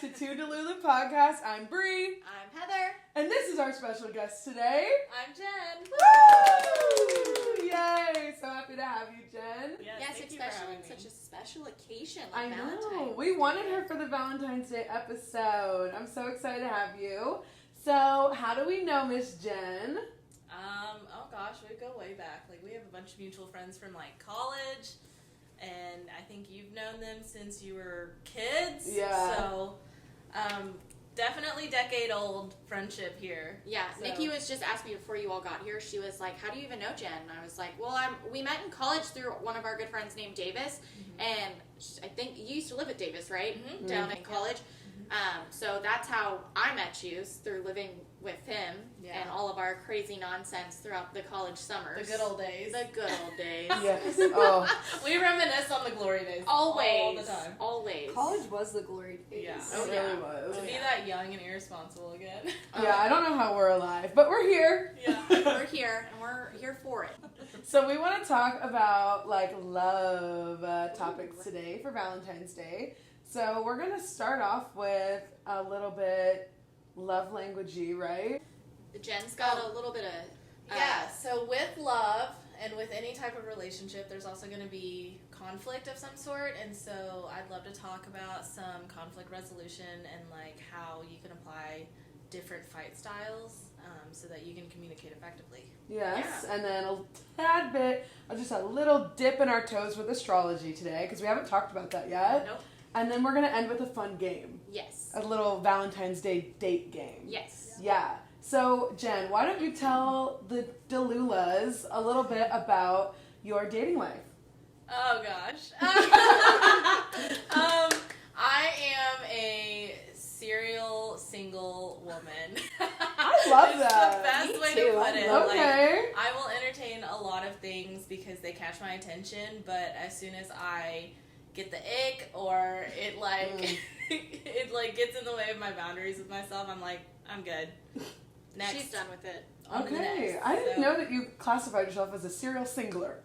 back to Too Delulu podcast. I'm Bree. I'm Heather. And this is our special guest today. I'm Jen. Woo! Yay! So happy to have you, Jen. Yes, especially on such a special occasion like I know. Valentine's We wanted her for the Valentine's Day episode. I'm so excited to have you. So, how do we know Miss Jen? Oh gosh, we go way back. Like, we have a bunch of mutual friends from, like, college, and I think you've known them since you were kids. Yeah. So, definitely decade-old friendship here. Yeah, So. Nikki was just asking me before you all got here. She was like, how do you even know Jen? And I was like, well, we met in college through one of our good friends named Davis, and I think you used to live at Davis, right? Mm-hmm. Down in college. So that's how I met you, through living with him and all of our crazy nonsense throughout the college summers. The good old days. The good old days. Yes. Oh. We reminisce on the glory days. Always. All the time. Always. College was the glory days. Yeah. It really was. To be that young and irresponsible again. Yeah, I don't know how we're alive, but we're here. Yeah. We're here, and we're here for it. So we want to talk about like love topics today for Valentine's Day. So we're going to start off with a little bit love languagey, right? Jen's got a little bit of... Yeah, so with love and with any type of relationship, there's also going to be conflict of some sort, and so I'd love to talk about some conflict resolution and like how you can apply different fight styles so that you can communicate effectively. Yes, and then a tad bit, just a little dip in our toes with astrology today, because we haven't talked about that yet. Nope. And then we're going to end with a fun game. Yes. A little Valentine's Day date game. Yes. Yeah. So, Jen, why don't you tell the Delulas a little bit about your dating life? Oh gosh. I am a serial single woman. I love that. The best Me way too. to put it. Okay. Like, I will entertain a lot of things because they catch my attention, but as soon as I get the ick or it like it like gets in the way of my boundaries with myself, I'm like, I'm good. Next. She's done with it. On to the Okay. next. I didn't So- know that you classified yourself as a serial singler.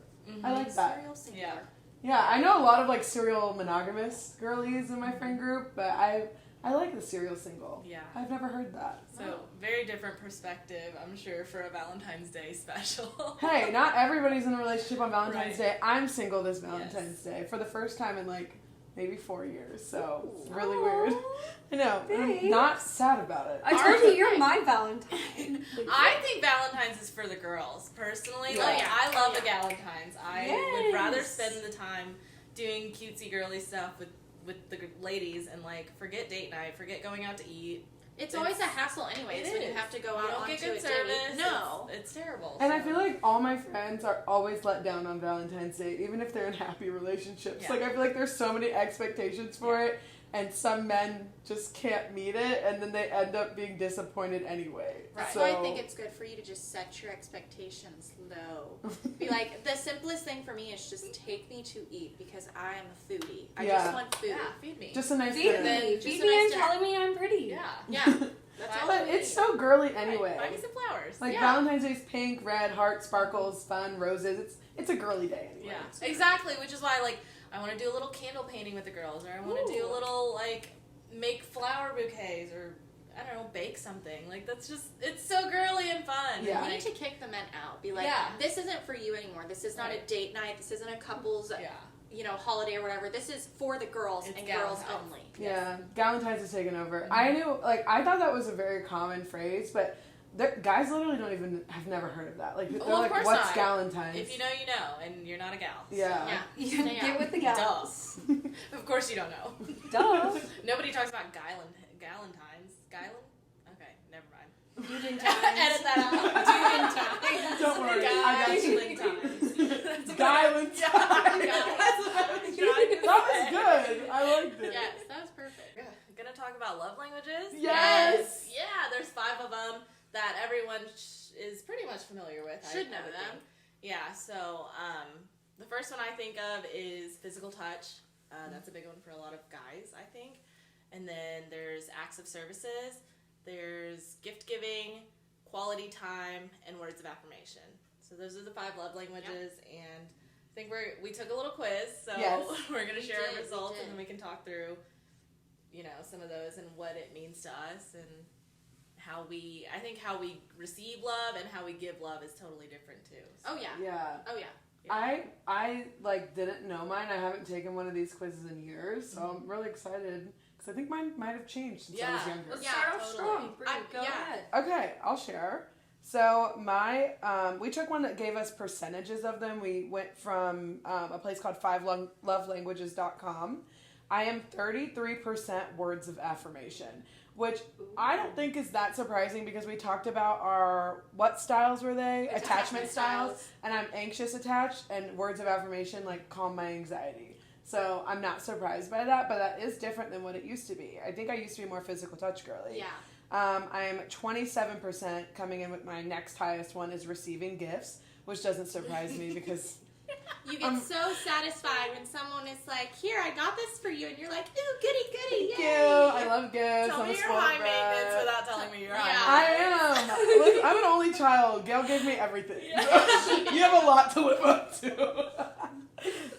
I like that. Serial singular. Yeah. Yeah, I know a lot of like serial monogamous girlies in my friend group, but I like the serial single. Yeah. I've never heard that. So, very different perspective, I'm sure, for a Valentine's Day special. Hey, not everybody's in a relationship on Valentine's Right. Day. I'm single this Valentine's Day for the first time in like maybe 4 years, so it's really weird. I know, and I'm Thanks. not sad about it. I told you you're my Valentine. I think Valentine's is for the girls, personally. Yeah. Like, Yeah. I love Yeah. the Galentines. I would rather spend the time doing cutesy girly stuff with the ladies and, like, forget date night, forget going out to eat. It's always a hassle anyways It when you is. have to go You out don't onto get good a service. date. No. It's terrible. And I so. feel like all my friends are always let down on Valentine's Day, even if they're in happy relationships. Yeah. Like, I feel like there's so many expectations for it, and some men just can't meet it, and then they end up being disappointed anyway. That's So, why I think it's good for you to just set your expectations low. Be like, the simplest thing for me is just take me to eat because I am a foodie. I Yeah. just want food. Yeah, feed me. just a nice Feed dinner. me. Just Feed a me nice and dinner. telling me I'm pretty. Yeah. Yeah. That's all But I it's need. so girly anyway. Buy me some flowers. Like, Yeah. Valentine's Day's pink, red, heart, sparkles, fun, roses. It's a girly day anyway. Yeah, exactly. Which is why, like, I want to do a little candle painting with the girls, or I want to do a little, like, make flower bouquets, or I don't know, bake something. Like, that's just, it's so girly and fun. Yeah. You Like, need to kick the men out. Be like, Yeah. this isn't for you anymore. This is not a Right. date night. This isn't a couple's, yeah. holiday or whatever. This is for the girls It's and girls Galentine's. only. Yeah, Galentine's is taken over. Mhm. I knew, like, I thought that was a very common phrase, but guys literally have never heard of that. Like, they're Well, of like, course what's not. Galentine's? If you know, you know, and you're not a gal. Yeah. Yeah. You get with the Duh. gals. Of course you don't know. Duh. Nobody talks about Galentines. Okay, never mind. Dude Edit that out. Don't worry, I got you. Galentines. Galentine. Yeah, that's what I was trying to That was say. good. I liked it. Yes, that was perfect. Gonna talk about love languages? Yes. Yeah, there's 5 of them that everyone is pretty much familiar with. Should I know would them. think. Yeah, so the first one I think of is physical touch. That's a big one for a lot of guys, I think. And then there's acts of services. There's gift giving, quality time, and words of affirmation. So those are the 5 love languages, and I think we took a little quiz, so Yes. we're gonna We share our did, we results, did. and then we can talk through some of those and what it means to us, and how we receive love and how we give love is totally different too. So. Oh yeah. Yeah. Oh yeah. I like didn't know mine. I haven't taken one of these quizzes in years, so I'm really excited because I think mine might have changed since I was younger. Let's Yeah, start off totally. strong. Bree, go yeah. ahead. Okay, I'll share. So we took one that gave us percentages of them. We went from a place called 5lovelanguages.com. I am 33% words of affirmation, which I don't think is that surprising because we talked about what styles were they? Attachment styles. And I'm anxious attached, and words of affirmation like calm my anxiety. So I'm not surprised by that, but that is different than what it used to be. I think I used to be more physical touch girly. Yeah. I am 27%. Coming in with my next highest one is receiving gifts, which doesn't surprise me because You get so satisfied when someone is like, "Here, I got this for you," and you're like, "Ooh, goody, goody, thank yay!" you. I love gifts. Tell I'm a me you're spoiled high brat. maintenance without telling me you're Yeah. high I maintenance. am. Look, I'm an only child. Gail gave me everything. You have a lot to live up to.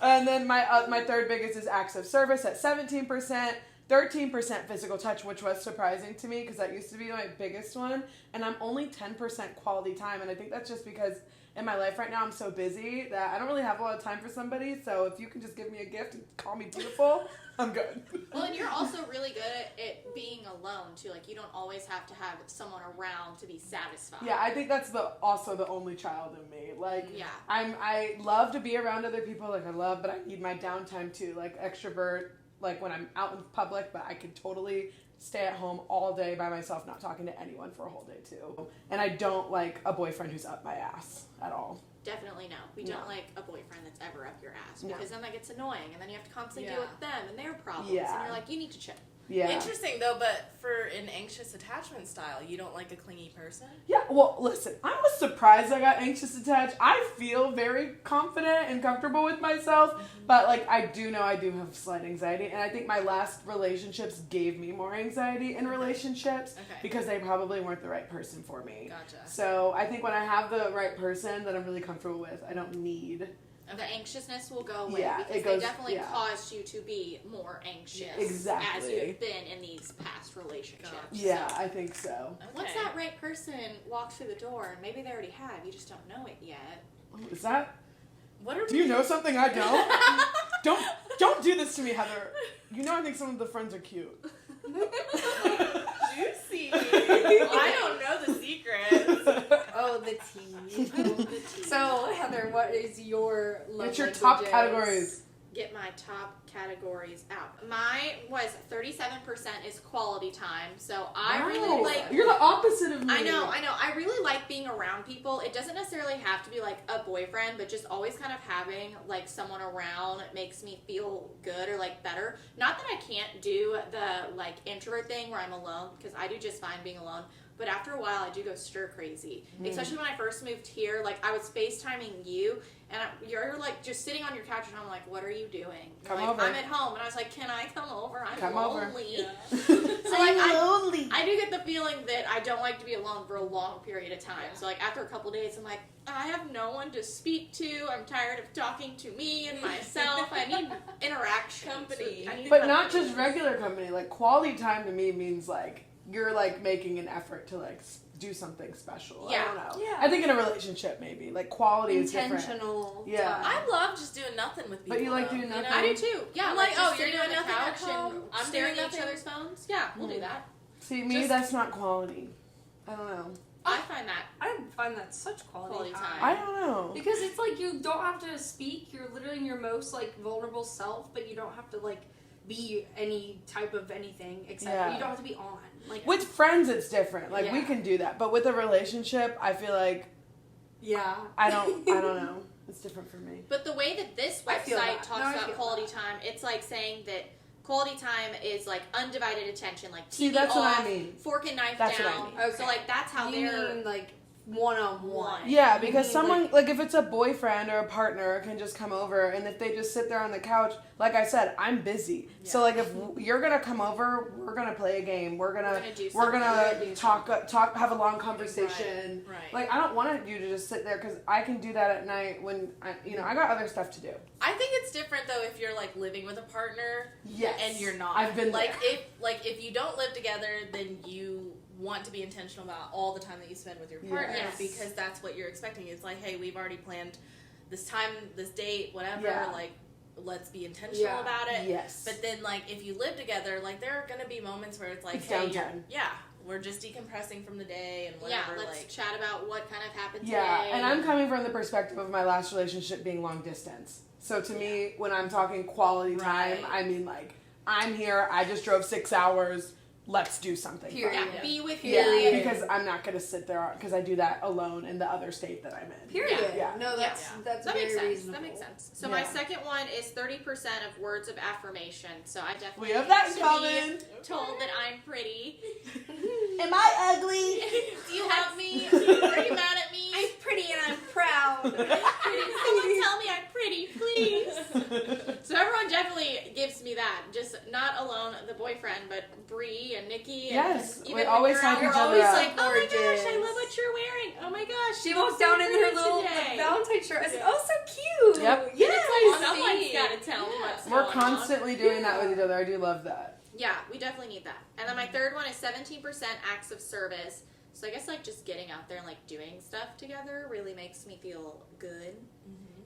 And then my third biggest is acts of service at 17%. 13% physical touch, which was surprising to me because that used to be my biggest one. And I'm only 10% quality time. And I think that's just because in my life right now I'm so busy that I don't really have a lot of time for somebody. So if you can just give me a gift and call me beautiful, I'm good. Well, and you're also really good at being alone too. Like, you don't always have to have someone around to be satisfied. Yeah, I think that's also the only child in me. Like, Yeah. I love to be around other people. Like, but I need my downtime too. Like, extrovert. Like when I'm out in public, but I could totally stay at home all day by myself, not talking to anyone for a whole day too. And I don't like a boyfriend who's up my ass at all. Definitely no. We don't like a boyfriend that's ever up your ass No. because then that gets annoying, and then you have to constantly deal Yeah. with them and their problems, Yeah. and you're like, you need to chill. Yeah. Interesting though, but for an anxious attachment style, you don't like a clingy person? Yeah, well, listen, I was surprised I got anxious attached. I feel very confident and comfortable with myself, but like I do know I do have slight anxiety, and I think my last relationships gave me more anxiety in relationships Okay. because they probably weren't the right person for me. Gotcha. So I think when I have the right person that I'm really comfortable with, I don't need. The anxiousness will go away Yeah, because it goes- they definitely yeah. caused you to be more anxious Exactly. as you've been in these past relationships. Gotcha. Yeah, I think so. Okay. Once that right person walks through the door, and maybe they already have, you just don't know it yet. Is that? What are Do you know something I don't? Don't do this to me, Heather. You know I think some of the friends are cute. Juicy. I don't know the secrets. Oh, the tea. So, Heather, what is your love What's your top languages? categories? Get my top categories out. My was 37% is quality time, so I Wow. really like. You're the opposite of me. I know. I really like being around people. It doesn't necessarily have to be like a boyfriend, but just always kind of having like someone around makes me feel good or like better. Not that I can't do the like introvert thing where I'm alone, because I do just fine being alone. But after a while, I do go stir crazy. Especially when I first moved here, like I was FaceTiming you, and you're like just sitting on your couch, and I'm like, "What are you doing?" You're Come like, over. I'm at home, and I was like, "Can I come over? I'm Come over." lonely." Yeah. So like lonely. I do get the feeling that I don't like to be alone for a long period of time. So like after a couple days, I'm like, I have no one to speak to. I'm tired of talking to me and myself. I need interaction. Company. I need But not company. just regular company. Like quality time to me means like you're like making an effort to like do something special. Yeah. I don't know. Yeah. I think in a relationship maybe like quality is different. Intentional. Yeah. time. I love just doing nothing with people. But you like though, doing nothing? I do too. Yeah, I'm like, just oh, you're sitting doing on the nothing at couch and home? I'm staring doing at each nothing. other's phones. Yeah, we'll do that. See, me Just- that's not quality. I don't know. I find that I find that such Quality quality, time. I don't know. Because it's like you don't have to speak. You're literally your most like vulnerable self, but you don't have to like be any type of anything except Yeah. you don't have to be on. Like With friends it's different. Like we Yeah. can do that. But with a relationship, I feel like yeah, I don't know. It's different for me. But the way that this I feel website that. talks No, I about feel quality that. time, it's like saying that quality time is like undivided attention, like TV See, that's off, what I mean. fork and knife That's what I down. mean. Okay. So like that's how you they're mean like one-on-one. Yeah, because mean, someone, like, if it's a boyfriend or a partner can just come over, and if they just sit there on the couch, like I said, I'm busy. Yeah. So, like, if you're gonna come over, we're gonna play a game. We're gonna do we're something. gonna talk, have a long conversation. Right. Like, I don't want you to just sit there because I can do that at night when I got other stuff to do. I think it's different though if you're like living with a partner Yes, and you're not. I've been like there. if you don't live together, then you want to be intentional about all the time that you spend with your partner Yes. because that's what you're expecting. It's like, hey, we've already planned this time, this date, whatever. Yeah. Like, let's be intentional about it. Yes. But then, like, if you live together, like, there are gonna be moments where it's like, It's hey, downtime. we're just decompressing from the day and Yeah, whatever. let's like, chat about what kind of happened Yeah, today. and I'm coming from the perspective of my last relationship being long distance. So to me, when I'm talking quality time, Right. I mean like I'm here. I just drove 6 hours. Let's do something. fun. Period. Yeah, be with you. Yeah, because I'm not gonna sit there because I do that alone in the other state that I'm in. Period. Yeah. No, that's Yeah. that's That very makes sense. reasonable. That makes sense. So my Yeah. second one is 30% of words of affirmation. So I definitely We have that should coming. be told that I'm pretty. Am I ugly? Do you love me? Are you mad at me? I'm pretty and I'm proud. Someone tell me I'm pretty, please. So everyone definitely gives me that. Just not alone the boyfriend, but Bree and Nikki. And Yes, even we when always you're hype out, each we're other always up. like, oh my gosh, I Gorgeous. love what you're wearing. Oh my gosh, She you walked look so down in her pretty little today. Valentine shirt. I said, "Oh, so cute." Yep. Yes, Someone's see. got to tell me what's We're going constantly doing that with each other. I do love that. on. Yeah, we definitely need that. And then my third one is 17% acts of service. So I guess like just getting out there and like doing stuff together really makes me feel good.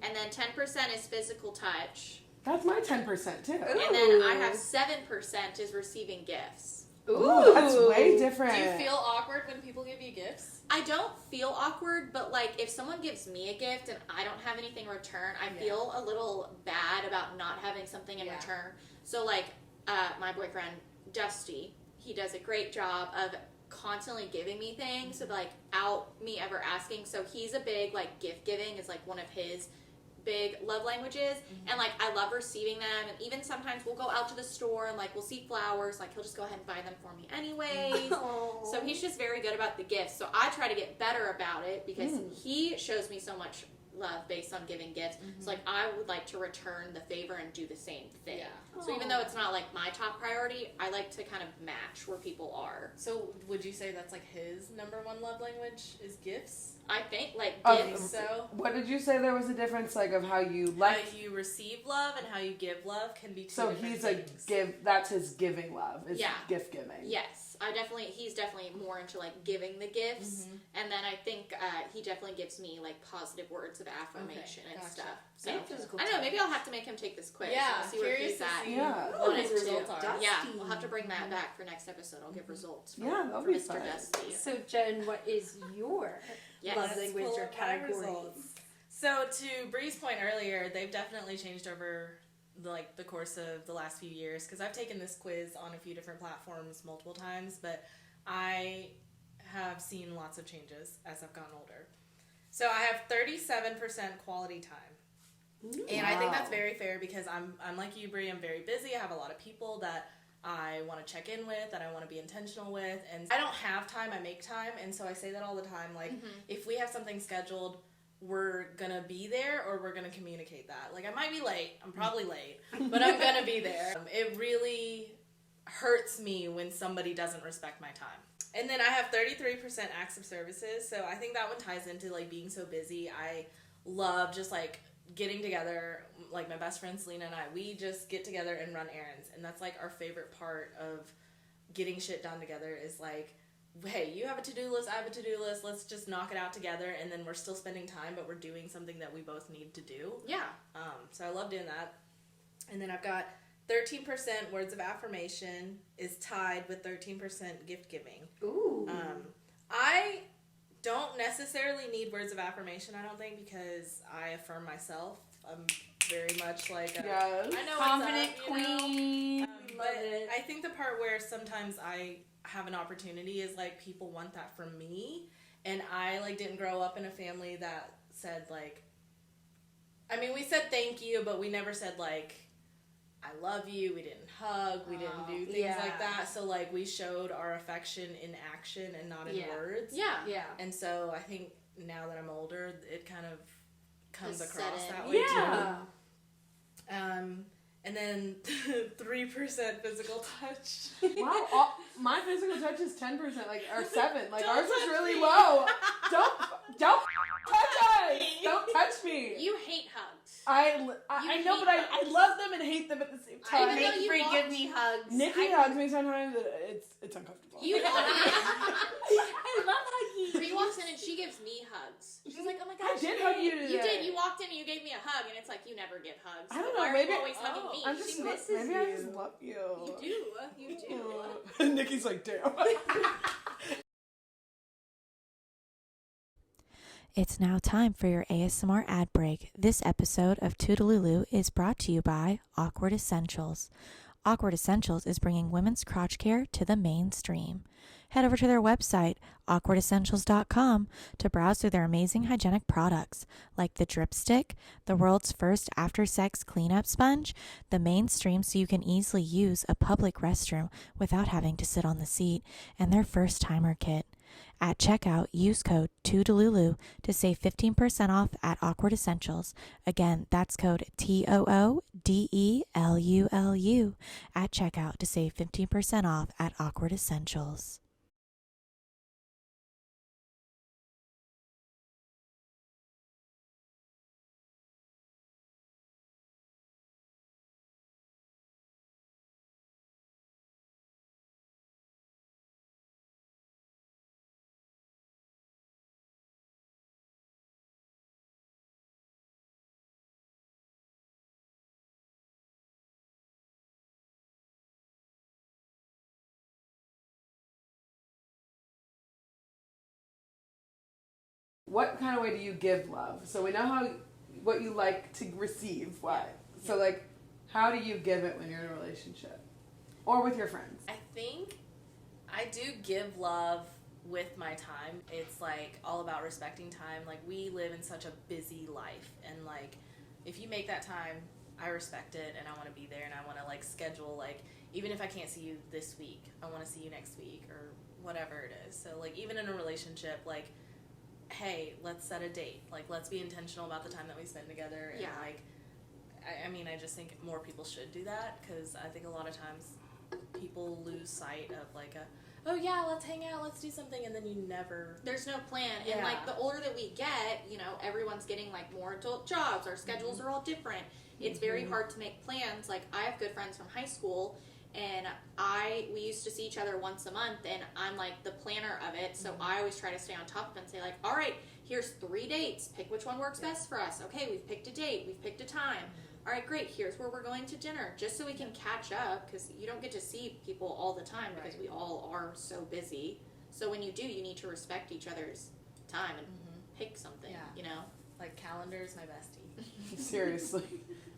And then 10% is physical touch. That's my 10% too. And then I have 7% is receiving gifts. Ooh, that's way different. do you feel awkward when people give you gifts? I don't feel awkward, but like if someone gives me a gift and I don't have anything in return, I Yeah. feel a little bad about not having something in Yeah. return. So like my boyfriend Dusty, he does a great job of constantly giving me things, so like out me ever asking. So he's a big like gift giving is like one of his big love languages, and like I love receiving them, and even sometimes we'll go out to the store and like we'll see flowers, like he'll just go ahead and buy them for me anyways. Aw. So he's just very good about the gifts. So I try to get better about it because he shows me so much love based on giving gifts. So like I would like to return the favor and do the same thing. Yeah. So even though it's not like my top priority, I like to kind of match where people are. So would you say that's like his number one love language is gifts? I think like Oh, gifts. So What did you say there was a difference like of how you like? how you receive love and how you give love can be two So different he's a things. give. That's his giving love. Is Yeah. gift giving. Yes, he's definitely more into like giving the gifts, and then I think he definitely gives me like positive words of affirmation and gotcha. stuff. So And physical I don't know, touch. maybe I'll have to make him take this quiz. Yeah, and see where curious he's to at. see Yeah. what his Ooh, results are. Dusty. Yeah, we'll have to bring that back for next episode. I'll give results from, Yeah, that'll from be Mr. fun. Dusty. So Jen, what is your Yes. love Let's language pull or up my category? results. So to Bree's point earlier, they've definitely changed over the course of the last few years because I've taken this quiz on a few different platforms multiple times, but I have seen lots of changes as I've gotten older. So I have 37% quality time. And I think that's Wow. very fair because I'm like you, Bree. I'm very busy. I have a lot of people that I want to check in with, that I want to be intentional with, and I don't have time. I make time, and so I say that all the time. Like, if we have something scheduled, we're gonna be there, or we're gonna communicate that. Like, I might be late. I'm probably late, but I'm gonna be there. It really hurts me when somebody doesn't respect my time. And then I have 33% acts of services, so I think that one ties into like being so busy. I love just like getting together, like my best friend Selena and I, we just get together and run errands, and that's like our favorite part of getting shit done together is like, hey, you have a to-do list, I have a to-do list, let's just knock it out together, and then we're still spending time, but we're doing something that we both need to do. Yeah. So I love doing that. And then I've got 13% words of affirmation is tied with 13% gift giving. Ooh. I don't necessarily need words of affirmation, I don't think, because I affirm myself. I'm very much like a, Yes. I know Confident what's up, you know? queen. But Love it. I think the part where sometimes I have an opportunity is like people want that from me, and I like didn't grow up in a family that said like, I mean, we said thank you, but we never said like, I love you. We didn't hug. We didn't do things like that. So, like, we showed our affection in action and not in words. Yeah. And so, I think now that I'm older, it kind of comes Just across set in. that way, Yeah. too. And then 3% physical touch. Wow, my physical touch is 10%, like, or 7. Like, Don't ours is touch really me. low. Don't touch us. Don't touch me. You hate hugs. I You know, hate but I hugs. love them and hate them at the same time. Even though you Free walked- give me hugs. Nikki hugs me sometimes. It's uncomfortable. You know I love hugging. Bree walks in and she gives me hugs. She's like, oh my I gosh. did hug you today. You did. You walked in and you gave me a hug, and it's like you never give hugs. I don't Why know. are Maybe you always hugging me? I'm just She misses maybe I just you. love you. You do. Nikki's like, damn. It's now time for your ASMR ad break. This episode of Too Delulu is brought to you by Awkward Essentials. Awkward Essentials is bringing women's crotch care to the mainstream. Head over to their website, awkwardessentials.com, to browse through their amazing hygienic products like the Drip Stick, the world's first after-sex cleanup sponge, the mainstream so you can easily use a public restroom without having to sit on the seat, and their first-timer kit. At checkout, use code 2DELULU to save 15% off at Awkward Essentials. Again, that's code TOODELULU at checkout to save 15% off at Awkward Essentials. What kind of way do you give love? So we know what you like to receive. Why? So like, how do you give it when you're in a relationship or with your friends? I think I do give love with my time. It's like all about respecting time. Like, we live in such a busy life, and like, if you make that time, I respect it, and I want to be there, and I want to like schedule, like, even if I can't see you this week, I want to see you next week or whatever it is. So like, even in a relationship, like, hey, let's set a date. Like, let's be intentional about the time that we spend together. And like, I mean, I just think more people should do that, because I think a lot of times people lose sight of like oh yeah, let's hang out, let's do something, and then you never. There's no plan. And like, the older that we get, you know, everyone's getting like more adult jobs. Our schedules are all different. It's very hard to make plans. Like, I have good friends from high school, and we used to see each other once a month, and I'm like the planner of it, so I always try to stay on top of it and say like, all right, here's 3 dates, pick which one works best for us. Okay, we've picked a date, we've picked a time. All right, great, here's where we're going to dinner, just so we can catch up, because you don't get to see people all the time because we all are so busy. So when you do, you need to respect each other's time and pick something, you know? Like, calendar is my bestie. Seriously.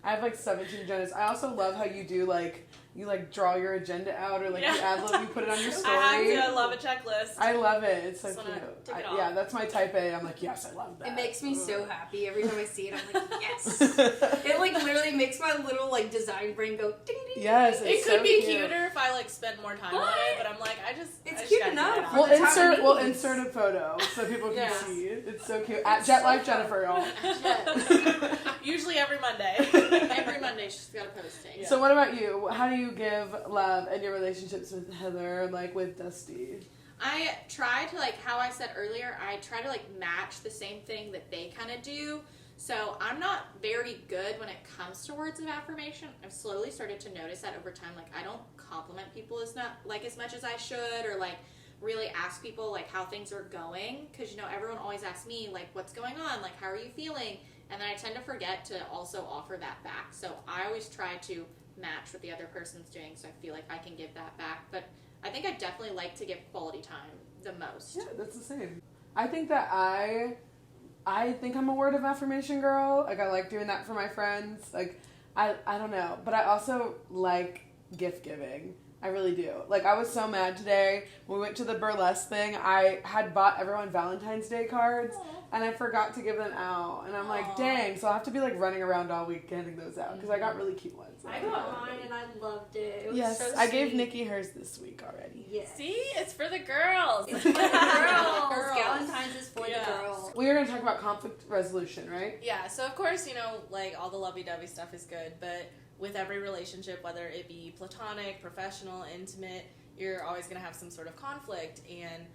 I have like 17 agendas. I also love how you do like, you like draw your agenda out, or like you ad lib, you put it on your story. I love a checklist. I love it. It's so Just wanna cute. tick it Yeah, off. that's my type A. I'm like, yes, I love that. It makes me so happy every time I see it. I'm like, yes. It like literally makes my little like design brain go ding ding. Yes, It it's could so be cute. cuter if I like spend more time on it, but I'm like, I just It's just cute gotta get enough. it out. We'll the time it we'll needs. insert a photo so people can Yeah. see. It's so cute. At Jet Life Jennifer, y'all. Usually every Monday. Every Monday she's got a posting. Yeah. So what about you? How do you give love in your relationships with Heather, like with Dusty? I try to, like how I said earlier, I try to like match the same thing that they kind of do. So I'm not very good when it comes to words of affirmation. I've slowly started to notice that over time. Like, I don't compliment people as much as I should, or like really ask people like how things are going, because you know, everyone always asks me like, what's going on, like how are you feeling, and then I tend to forget to also offer that back. So I always try to match what the other person's doing, so I feel like I can give that back. But I think I definitely like to give quality time the most. Yeah, that's the same. I think that I think I'm a word of affirmation girl. Like, I like doing that for my friends. Like, I don't know. But I also like gift giving. I really do. Like, I was so mad today when we went to the burlesque thing. I had bought everyone Valentine's Day cards, and I forgot to give them out. And I'm like, dang. So I'll have to be, like, running around all week handing those out, because I got really cute ones. I got mine, and I loved it. It was Yes, so I gave sweet. Nikki hers this week already. Yes. See, it's for the girls. It's for the girls. Girls. Galentine's is for Yeah. the girls. We are going to talk about conflict resolution, right? Yeah, so of course, you know, like all the lovey-dovey stuff is good, but with every relationship, whether it be platonic, professional, intimate, you're always going to have some sort of conflict, and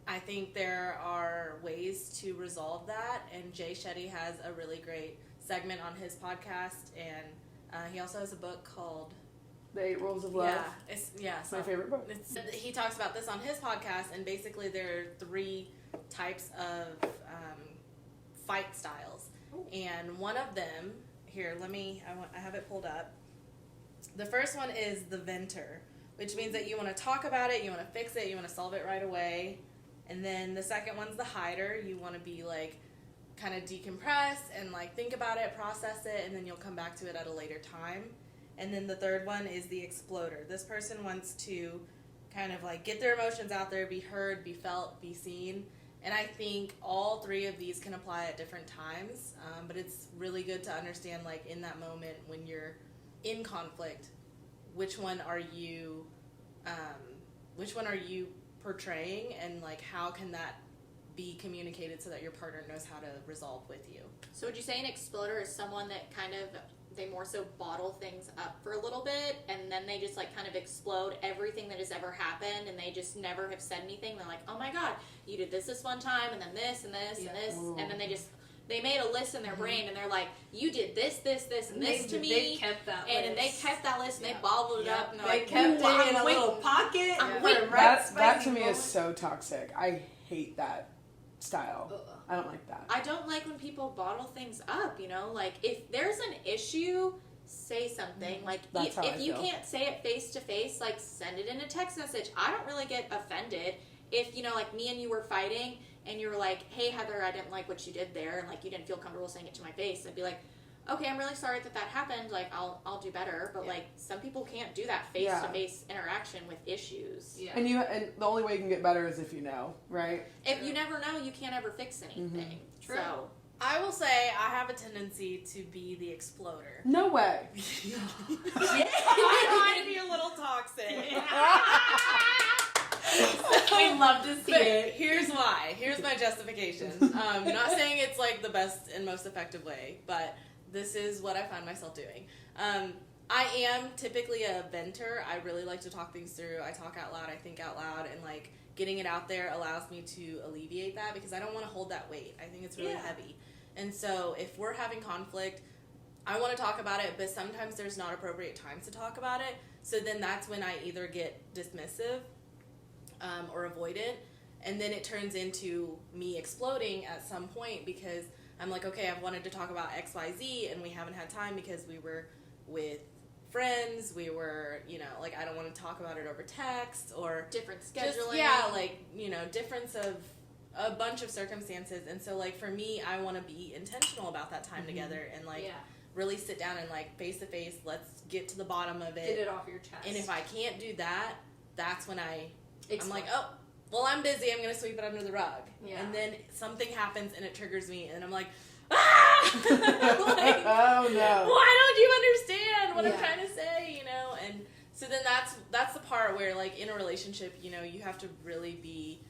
I think there are ways to resolve that, and Jay Shetty has a really great segment on his podcast, and he also has a book called The 8 Rules of Love. It's my favorite book. He talks about this on his podcast, and basically there are 3 types of fight styles, and one of them here. I have it pulled up. The first one is the venter, which means that you want to talk about it, you want to fix it, you want to solve it right away. And then the second one's the hider. You want to be like kind of decompress and like think about it, process it, and then you'll come back to it at a later time. And then the third one is the exploder. This person wants to kind of like get their emotions out there, be heard, be felt, be seen. And I think all 3 of these can apply at different times, but it's really good to understand, like, in that moment when you're in conflict, which one are you portraying, and, like, how can that be communicated so that your partner knows how to resolve with you. So would you say an exploder is someone that kind of, they more so bottle things up for a little bit, and then they just like kind of explode everything that has ever happened, and they just never have said anything? They're like, oh my god, you did this one time, and then this and this and this, and then they made a list in their brain, and they're like, you did this and this to me. They kept that list. And they kept that list, and they bottled it up, and they're They like, kept "Ooh, it in I'm a waiting." little pocket. I'm for waiting. a right That spicy to me moment. is so toxic. I hate that style. I don't like that. I don't like when people bottle things up, you know? Like, if there's an issue, say something. Like, That's how I if you feel. can't say it face to face, like, send it in a text message. I don't really get offended if, you know, like, me and you were fighting, and you were like, hey, Heather, I didn't like what you did there, and, like, you didn't feel comfortable saying it to my face. I'd be like, okay, I'm really sorry that happened. Like, I'll do better. But, like, some people can't do that face-to-face interaction with issues. Yeah. And the only way you can get better is if you know, right? If you never know, you can't ever fix anything. True. So, I will say I have a tendency to be the exploder. No way. I might be a little toxic. We love to see But it. here's why. Here's my justification. Not saying it's like the best and most effective way, but this is what I find myself doing. I am typically a venter. I really like to talk things through. I talk out loud. I think out loud, and like getting it out there allows me to alleviate that because I don't want to hold that weight. I think it's really heavy. And so if we're having conflict, I want to talk about it, but sometimes there's not appropriate times to talk about it. So then that's when I either get dismissive or avoidant, and then it turns into me exploding at some point because I'm like, okay, I've wanted to talk about XYZ, and we haven't had time because we were with friends, we were, you know, like, I don't want to talk about it over text or different just, scheduling. like, you know, difference of a bunch of circumstances. And so, like, for me, I want to be intentional about that time together and, like, really sit down and, like, face to face, let's get to the bottom of it. Get it off your chest. And if I can't do that, that's when I'm Explode. like, oh, well, I'm busy, I'm going to sweep it under the rug. Yeah. And then something happens and it triggers me, and I'm like, ah! Like, Oh no. why don't you understand what I'm Yeah. trying to say, you know? And so then that's the part where, like, in a relationship, you know, you have to really be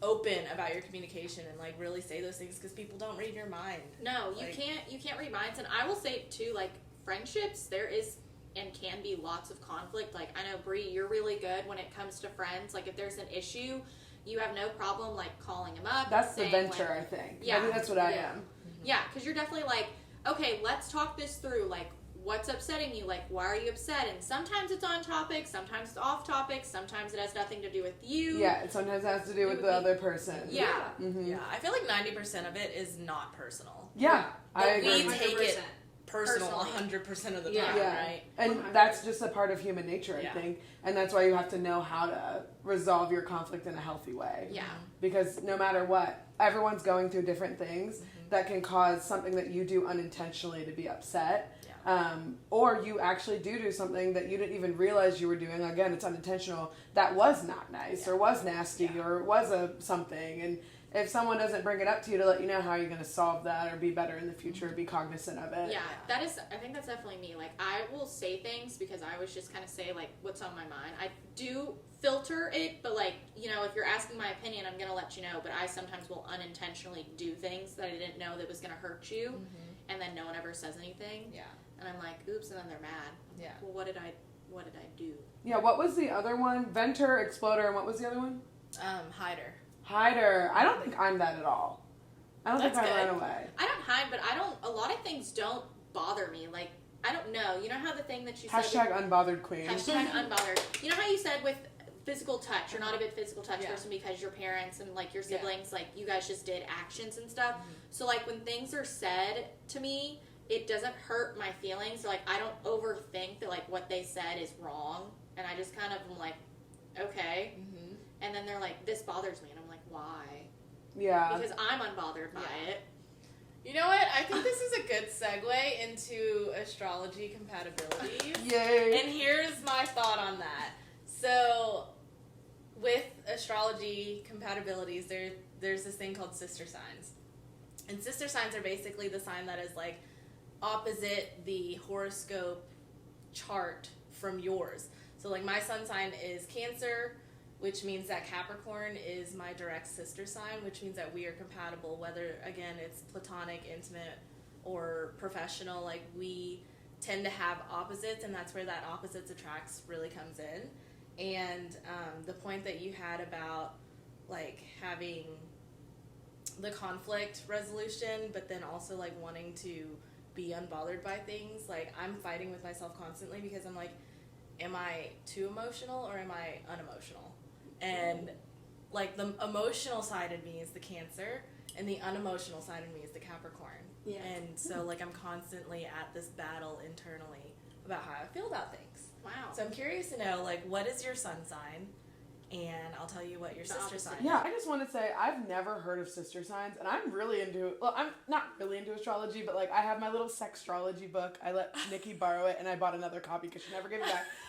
open about your communication and, like, really say those things because people don't read your mind. No, Like- you can't read minds. And I will say too, like, friendships, there is and can be lots of conflict. Like, I know, Bree, you're really good when it comes to friends. Like, if there's an issue, you have no problem, like, calling them up. That's the saying, venture, like, I think. Yeah. I think that's what I Yeah. am. yeah, because you're definitely like, okay, let's talk this through. Like, what's upsetting you? Like, why are you upset? And sometimes it's on topic, sometimes it's off topic, sometimes it has nothing to do with you. Yeah, it sometimes has to do with the other person. Yeah. Mm-hmm. Yeah, I feel like 90% of it is not personal. Yeah, I But agree. we take it 100%. personal Personally. 100% of the Yeah. time, Yeah. right? And 100%. that's just a part of human nature, I Yeah. think. And that's why you have to know how to resolve your conflict in a healthy way. Yeah. Because no matter what, everyone's going through different things that can cause something that you do unintentionally to be upset. Yeah. or you actually do something that you didn't even realize you were doing. Again, it's unintentional. That was not nice, or was nasty, or was something. And if someone doesn't bring it up to you to let you know, how are you going to solve that or be better in the future, be cognizant of it? Yeah, I think that's definitely me. Like, I will say things because I always just kind of say, like, what's on my mind. I do filter it, but, like, you know, if you're asking my opinion, I'm going to let you know. But I sometimes will unintentionally do things that I didn't know that was going to hurt you, and then no one ever says anything. Yeah. And I'm like, oops, and then they're mad. Yeah. Well, what did I do? Yeah, what was the other one? Venter, Exploder, and what was the other one? Hider. I don't think I'm that at all. I don't think I run away. I don't hide, but a lot of things don't bother me. Like, I don't know. You know how the thing that you said... Hashtag unbothered queen. Hashtag unbothered. You know how you said with physical touch, you're not a big physical touch person because your parents and, like, your siblings, like, you guys just did actions and stuff. So, like, when things are said to me, it doesn't hurt my feelings. So, like, I don't overthink that, like, what they said is wrong. And I just kind of am like, okay. And then they're like, this bothers me. And I'm like, why? Yeah. Because I'm unbothered by it. You know what? I think this is a good segue into astrology compatibility. Yay. And here's my thought on that. So, with astrology compatibilities, there's this thing called sister signs. And sister signs are basically the sign that is, like, opposite the horoscope chart from yours. So, like, my sun sign is Cancer, which means that Capricorn is my direct sister sign, which means that we are compatible, whether, again, it's platonic, intimate, or professional. Like, we tend to have opposites, and that's where that opposites attracts really comes in. And the point that you had about, like, having the conflict resolution, but then also, like, wanting to be unbothered by things, like, I'm fighting with myself constantly because I'm like, am I too emotional or am I unemotional? And, like, the emotional side of me is the Cancer, and the unemotional side of me is the Capricorn. Yeah. And so, like, I'm constantly at this battle internally about how I feel about things. Wow. So I'm curious to know, like, what is your sun sign? And I'll tell you what your sister sign is. Yeah, I just want to say I've never heard of sister signs, and I'm really into, well, I'm not really into astrology, but, like, I have my little sextrology book. I let Nikki borrow it, and I bought another copy because she never gave it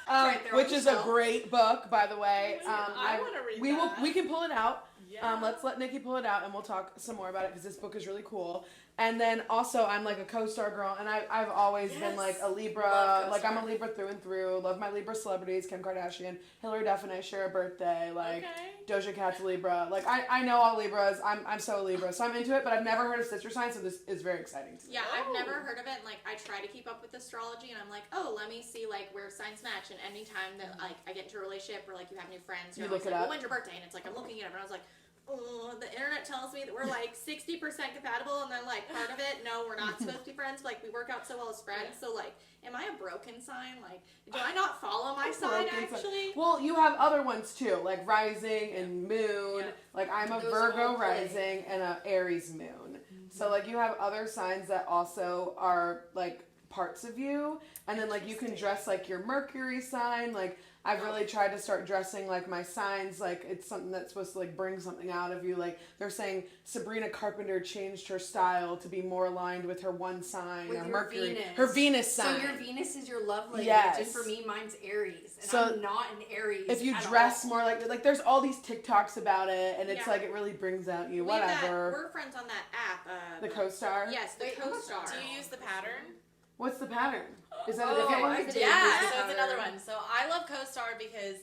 back, which is a great book, by the way. I want to read that. We can pull it out. Yeah. Let's let Nikki pull it out, and we'll talk some more about it because this book is really cool. And then also, I'm like a co-star girl, and I've always been like a Libra. Like, I'm a Libra through and through. Love my Libra celebrities: Kim Kardashian, Hillary Duff, and I share a birthday. Like, Doja Cat's Libra. Like, I know all Libras. I'm so a Libra, so I'm into it. But I've never heard of sister signs, so this is very exciting to me. Yeah, I've never heard of it. And, like, I try to keep up with astrology, and I'm like, oh, let me see, like, where signs match. And anytime that, like, I get into a relationship or, like, you have new friends, you're look like, it up. well, when's your birthday? And it's like, I'm looking at it, and I was like, oh, the internet tells me that we're like 60% compatible, and then like part of it, no, we're not supposed to be friends. Like, we work out so well as friends. So, like, am I a broken sign? Like, do I not follow my sign actually? Well, you have other ones too, like rising and moon. Yeah. Like, I'm a Those Virgo all play. rising and a Aries moon. So, like, you have other signs that also are like parts of you, and then like you can dress like your Mercury sign. Like, I've really tried to start dressing like my signs, like it's something that's supposed to like bring something out of you. Like, they're saying Sabrina Carpenter changed her style to be more aligned with her one sign, With or your Mercury, Venus. her Venus sign. So your Venus is your love language, Yes. and for me, mine's Aries, and So I'm not an Aries. if you at dress all. more like there's all these TikToks about it, and it's Yeah. like it really brings out you. We have Whatever. we're friends on that app. The co-star. Yes, the co-star. Do you use the pattern? What's the pattern? Is that a Oh, different one? I did. Yeah, use the so it's another pattern. one. So I love CoStar because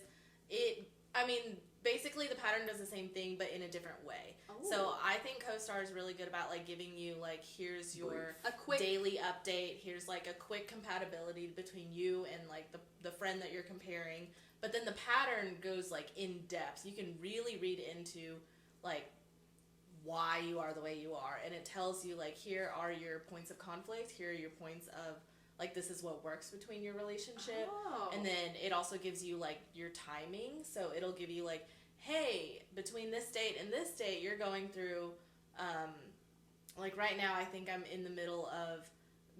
basically the pattern does the same thing, but in a different way. Oh. So I think CoStar is really good about like giving you like, here's your A quick daily update. Here's like a quick compatibility between you and like the friend that you're comparing. But then the pattern goes like in depth. You can really read into like why you are the way you are, and it tells you like, here are your points of conflict. Here are your points of like, this is what works between your relationship. Oh. And then it also gives you, like, your timing. So it'll give you, like, hey, between this date and this date, you're going through, like, right now I think I'm in the middle of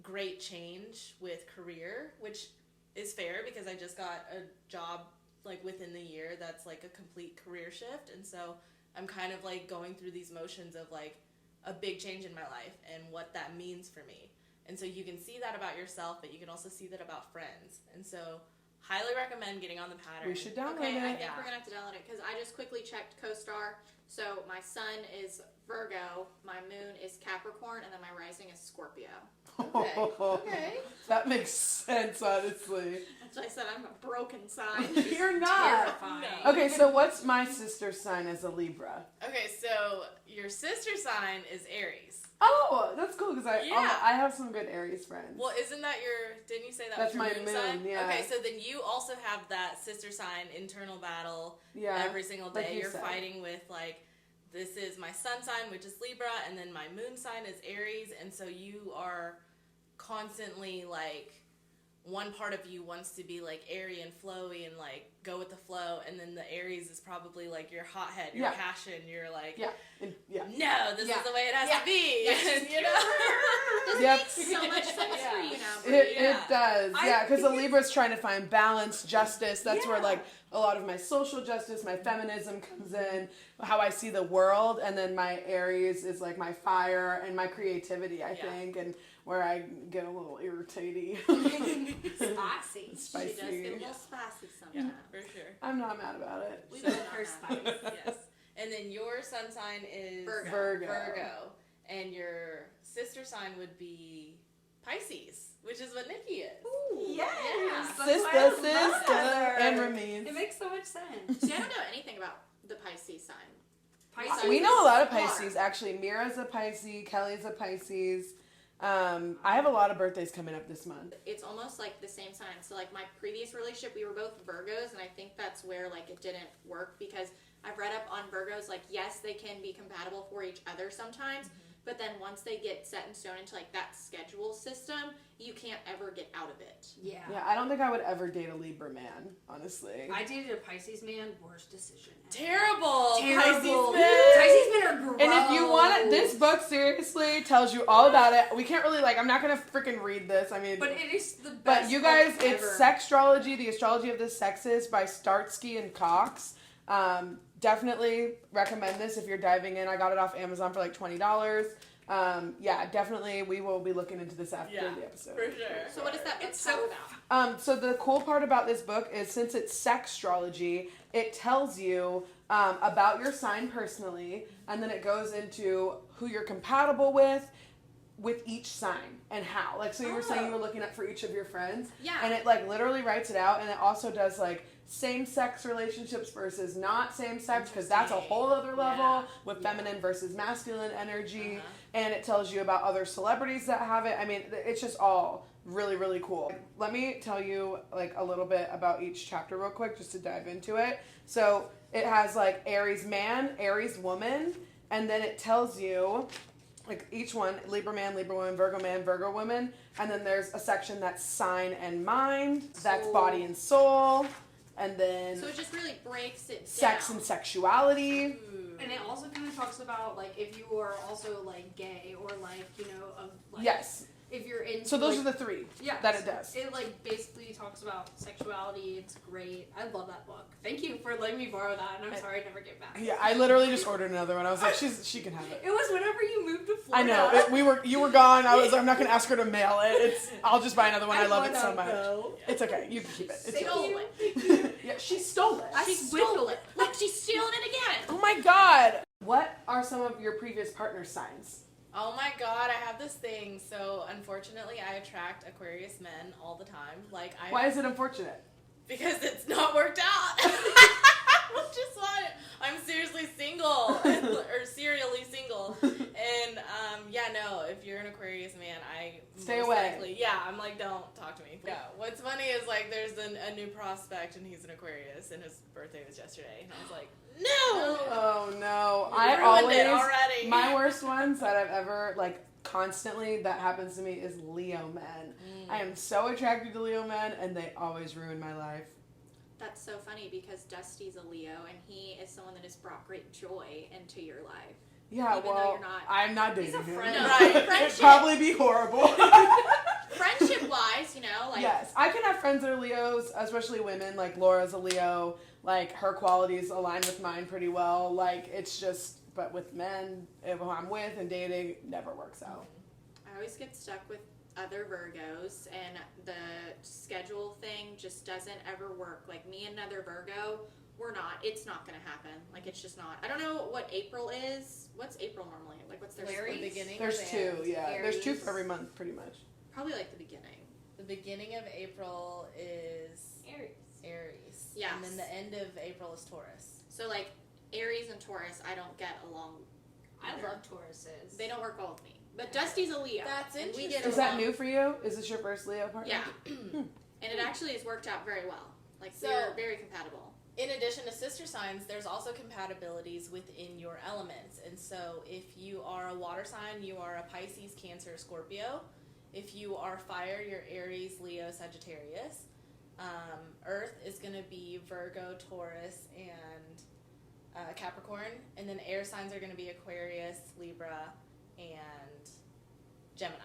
great change with career, which is fair because I just got a job, like, within the year that's, like, a complete career shift. And so I'm kind of, like, going through these motions of, like, a big change in my life and what that means for me. And so you can see that about yourself, but you can also see that about friends. And so highly recommend getting on the pattern. We should download Okay, I it. think we're going to have to download it because I just quickly checked CoStar. So my sun is Virgo, my moon is Capricorn, and then my rising is Scorpio. Okay. That makes sense, honestly. That's why I said I'm a broken sign. You're not. Terrifying. No. Okay, so what's my sister's sign as a Libra? Okay, so your sister sign is Aries. Oh, that's cool because Yeah. I have some good Aries friends. Well, isn't that didn't you say that That's was your my moon moon, sign? yeah. Okay, so then you also have that sister sign internal battle yeah. every single day. like you You're said. fighting with, like, this is my sun sign, which is Libra, and then my moon sign is Aries, and so you are constantly, like, one part of you wants to be, like, airy and flowy and, like, go with the flow, and then the Aries is probably, like, your hothead, your Yeah. passion, you're like, Yeah. Yeah. no, this Yeah. is the way it has Yeah. to be, Yeah. you know? This Yep. makes so much sense Yeah. for you now, Bree. It does, I yeah, because the think Libra's trying to find balance, justice. That's where, Yeah. like, a lot of my social justice, my feminism comes in, how I see the world, and then my Aries is, like, my fire and my creativity, I Yeah. think, and where I get a little irritating. Spicy. Spicy. She does get a little spicy Yeah, sometimes. for sure. I'm not mad about it. We So- love her spice. Yes. And then your sun sign is Virgo. Virgo. And your sister sign would be Pisces, which is what Nikki is. Yes. Yeah. That's why Sister, I love sister, her. and Ramin. It makes so much sense. See, I don't know anything about the Pisces sign. Pisces. We know a lot of Water. Pisces, actually. Mira's a Pisces, Kelly's a Pisces. I have a lot of birthdays coming up this month. It's almost like the same sign. So like my previous relationship, we were both Virgos, and I think that's where like it didn't work because I've read up on Virgos. Like yes, they can be compatible for each other sometimes, but then once they get set in stone into like that schedule system, you can't ever get out of it. Yeah. Yeah, I don't think I would ever date a Libra man, honestly. I dated a Pisces man. Worst decision ever. Terrible. Terrible. Pisces men. Pisces men are gross. And if you want it, this book seriously tells you all about it. We can't really, like, I'm not going to freaking read this. I mean, But it is the best. but you guys, book it's ever. Sextrology, The Astrology of the Sexes by Startsky and Cox. Definitely recommend this if you're diving in. I got it off Amazon for like $20. Yeah, definitely. We will be looking into this after Yeah, the episode. for sure. So what is that book It's so about? So the cool part about this book is since it's sextrology, it tells you about your sign personally, and then it goes into who you're compatible with each sign and how. Like, so you were saying you were looking up for each of your friends, Yeah. and it like literally writes it out, and it also does like same-sex relationships versus not same-sex, because that's a whole other level Yeah. with feminine versus masculine energy. Uh-huh. And it tells you about other celebrities that have it. I mean, it's just all really, really cool. Let me tell you like a little bit about each chapter real quick just to dive into it. So it has like Aries man, Aries woman, and then it tells you like each one, Libra man, Libra woman, Virgo woman, and then there's a section that's sign and mind, that's Soul. body and soul, and then So it just really breaks it sex down. and sexuality. And it also kind of talks about like if you are also like gay or like like Yes. if you're in So those like, are the three yeah that it does. It like basically talks about sexuality. It's great. I love that book. Thank you for letting me borrow that, and I'm sorry I never get back. Yeah, I literally just ordered another one. I was like, she can have it. It was whenever you moved to I Florida. know. You were gone. I'm not gonna ask her to mail it. I'll just buy another one. I love it so much. It's okay. You can keep it. It's Stole yours. it. Yeah, she stole it. She stole it. Look, she's stealing it again. Oh my god. What are some of your previous partner signs? Oh my god, I have this thing. So unfortunately, I attract Aquarius men all the time. Like Why is it unfortunate? Because it's not worked out. Just want it. I'm seriously single, or serially single, and if you're an Aquarius man, I Stay most away. likely, I'm like, don't talk to me. Yeah. What's funny is like there's a new prospect and he's an Aquarius and his birthday was yesterday, and I was like, no. Oh no. You I ruined it always already. my worst ones that I've ever like constantly that happens to me is Leo men. I am so attracted to Leo men and they always ruin my life. That's so funny because Dusty's a Leo and he is someone that has brought great joy into your life. Yeah, Even though well, you're not- I'm not He's dating a him. friend. No, Right. It'd friendship. probably be horrible. Friendship wise, like Yes, I can have friends that are Leos, especially women. Like Laura's a Leo. Like her qualities align with mine pretty well. Like it's but with men, who I'm with and dating, never works out. I always get stuck with other Virgos, and the schedule thing just doesn't ever work. Like, me and another Virgo, it's not gonna happen. Like, it's just not. I don't know what April is. What's April normally? Like, what's their The beginning. There's of two, yeah. Aries. There's two for every month, pretty much. Probably like the beginning. The beginning of April is Aries. Yes. And then the end of April is Taurus. So, like, Aries and Taurus, I don't get along. I either. love Tauruses. They don't work well with me. But Dusty's a Leo. That's and we interesting. get Is that along. new for you? Is this your first Leo partner? Yeah. And it actually has worked out very well. Like, So- we're very compatible. In addition to sister signs, there's also compatibilities within your elements. And so if you are a water sign, you are a Pisces, Cancer, Scorpio. If you are fire, you're Aries, Leo, Sagittarius. Earth is going to be Virgo, Taurus, and Capricorn. And then air signs are going to be Aquarius, Libra, and Gemini.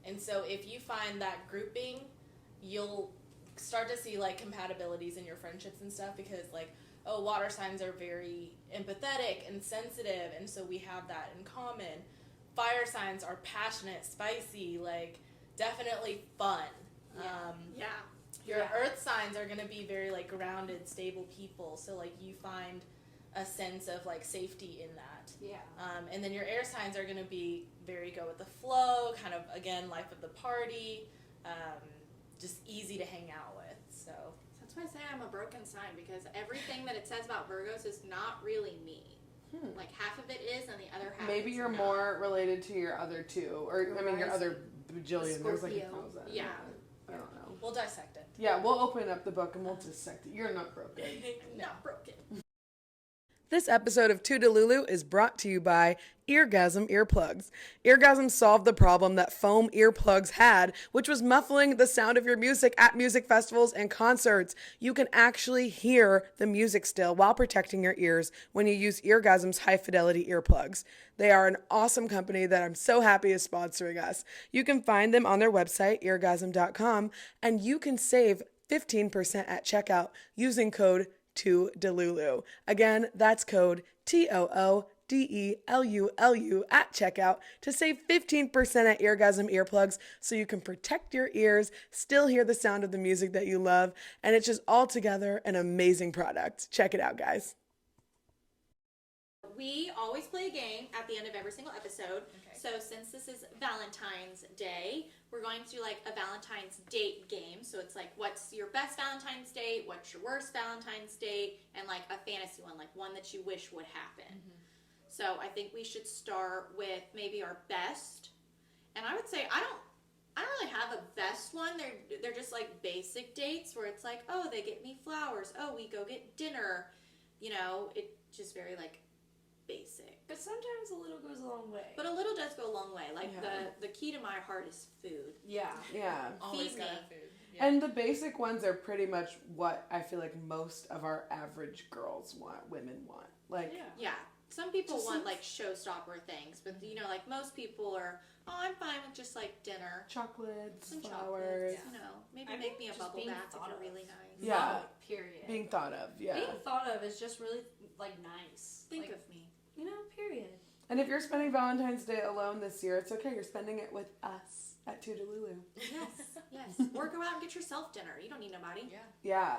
And so if you find that grouping, you'll start to see like compatibilities in your friendships and stuff, because like, oh, water signs are very empathetic and sensitive, and so we have that in common. Fire signs are passionate, spicy, like definitely fun. Yeah. Your earth signs are going to be very like grounded, stable people, so like you find a sense of like safety in that. Yeah. And then your air signs are going to be very go with the flow, kind of again life of the party, just easy to hang out with. So That's why I say I'm a broken sign, because everything that it says about Virgos is not really me. Like, half of it is, and the other half Maybe is you're not. more related to your other two, or I mean your other bajillion. There's like Scorpio. 1,000. Yeah. I don't know. we'll dissect it. Yeah, we'll open up the book and we'll dissect it. You're not broken. Not broken. This episode of Too Delulu is brought to you by Eargasm Earplugs. Eargasm solved the problem that foam earplugs had, which was muffling the sound of your music at music festivals and concerts. You can actually hear the music still while protecting your ears when you use Eargasm's high-fidelity earplugs. They are an awesome company that I'm so happy is sponsoring us. You can find them on their website, eargasm.com, and you can save 15% at checkout using code Too Delulu. Again, that's code TOODELULU at checkout to save 15% at Eargasm Earplugs, so you can protect your ears, still hear the sound of the music that you love, and it's just altogether an amazing product. Check it out, guys. We always play a game at the end of every single episode. Okay. So since this is Valentine's Day, we're going to do like a Valentine's date game. So it's like, what's your best Valentine's date? What's your worst Valentine's date? And like a fantasy one, like one that you wish would happen. So I think we should start with maybe our best. And I would say I don't really have a best one. They're just like basic dates where it's like, oh, they get me flowers. Oh, we go get dinner. You know, it's just very like basic. But sometimes a little goes a long way. But a little does go a long way. Like Yeah. the key to my heart is food. Yeah. Yeah. Always Feed gotta me. have food. Yeah. And the basic ones are pretty much what I feel like most of our average girls want, women want. Like, Yeah. Some people Just want like- like showstopper things, but you know, like most people are, oh, I'm fine with just like dinner, chocolates, some flowers, chocolates, you know, maybe I make think me a just bubble being bath if thought you're of. really nice. Yeah. Period. being thought of. Yeah. Being thought of is just really like nice. Think like, of me. you know, period. And if you're spending Valentine's Day alone this year, it's okay. You're spending it with us at Too Delulu. Yes. Or go out and get yourself dinner. You don't need nobody. Yeah. Yeah.